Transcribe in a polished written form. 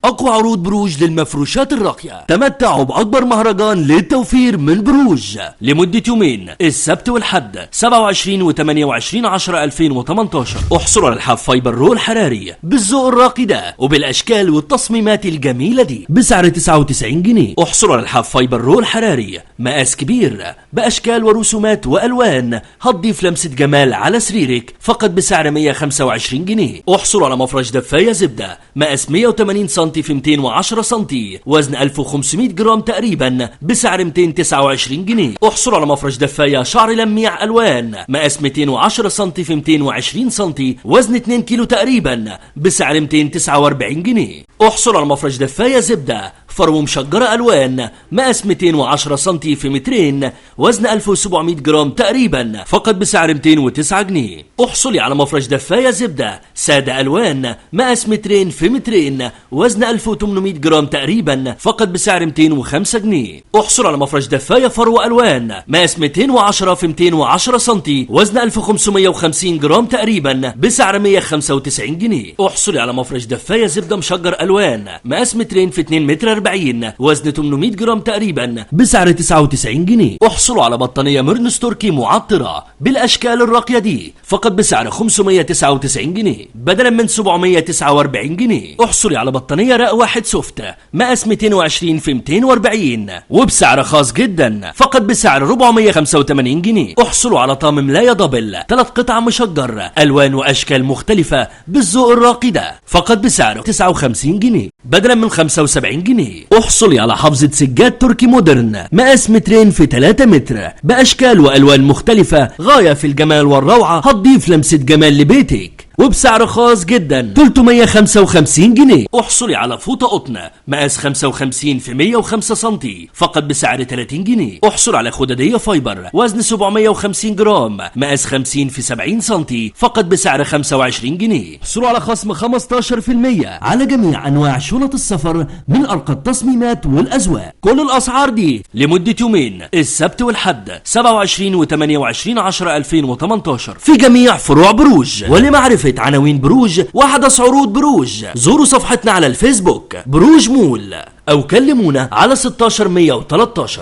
أقوى عروض بروج للمفروشات الراقية. تمتعوا بأكبر مهرجان للتوفير من بروج لمدة يومين، السبت والحد 27 و 28/10/2018. احصلوا على الحاف فايبر رول حراري بالذوق الراقي ده وبالأشكال والتصميمات الجميلة دي بسعر 99 جنيه. احصلوا على الحاف فايبر رول حراري مقاس كبير بأشكال ورسومات وألوان هتضيف لمسة جمال على سريرك فقط بسعر 125 جنيه. احصلوا على مفرش دفاية زبدة مقاس 180 سم في 210 سم وزن 1500 جرام تقريبا بسعر 229 جنيه. احصلوا على مفرش دفاية شعر لميع ألوان مقاس 210 سم في 220 سم وزن 2 كيلو تقريبا بسعر 249 جنيه. احصلوا على مفرش دفاية زبدة فرو مشجرة ألوان مقاس 210 سم في مترين وزن 1700 جرام تقريبا فقط بسعر 209 جنيه. احصلي على مفرش دفاية زبدة سادة ألوان مقاس مترين في مترين وزن 1800 جرام تقريبا فقط بسعر 205 جنيه. احصل على مفرش دفاية فرو ألوان مقاس 210 في 210 سم وزن 1550 جرام تقريبا بسعر 195 جنيه. احصلي على مفرش دفاية زبدة مشجر ألوان مقاس مترين في 2 متر 40 وزن 800 جرام تقريبا بسعر 99 جنيه. احصلوا على بطانية مرنس تركي معطرة بالأشكال الراقية دي فقط بسعر 599 جنيه بدلا من 749 جنيه. احصلي على بطانية رق واحد سوفت مقاس 220 في 240 وبسعر خاص جدا فقط بسعر 485 جنيه. احصلوا على طقم ملاية دبل 3 قطع مشجر ألوان وأشكال مختلفة بالذوق الراقي ده فقط بسعر 59 جنيه بدلا من 75 جنيه. احصلي على حافظة سجاد تركي مودرن مقاس مترين في 3 متر بأشكال وألوان مختلفة غاية في الجمال والروعة هتضيف لمسة جمال لبيتك وبسعر خاص جدا 355 جنيه. احصلي على فوطة قطن مقاس 55 في 105 سم فقط بسعر 30 جنيه. احصل على خدادية فايبر وزن 750 جرام مقاس 50 في 70 سم فقط بسعر 25 جنيه. احصلوا على خصم 15% على جميع انواع شنط السفر من ارقى التصميمات والازواج. كل الاسعار دي لمدة يومين، السبت والحد 27 و 28/10/2018 في جميع فروع بروج. ولمعرفة عناوين بروج وحدث عروض بروج زوروا صفحتنا على الفيسبوك بروج مول او كلمونا على 16 113.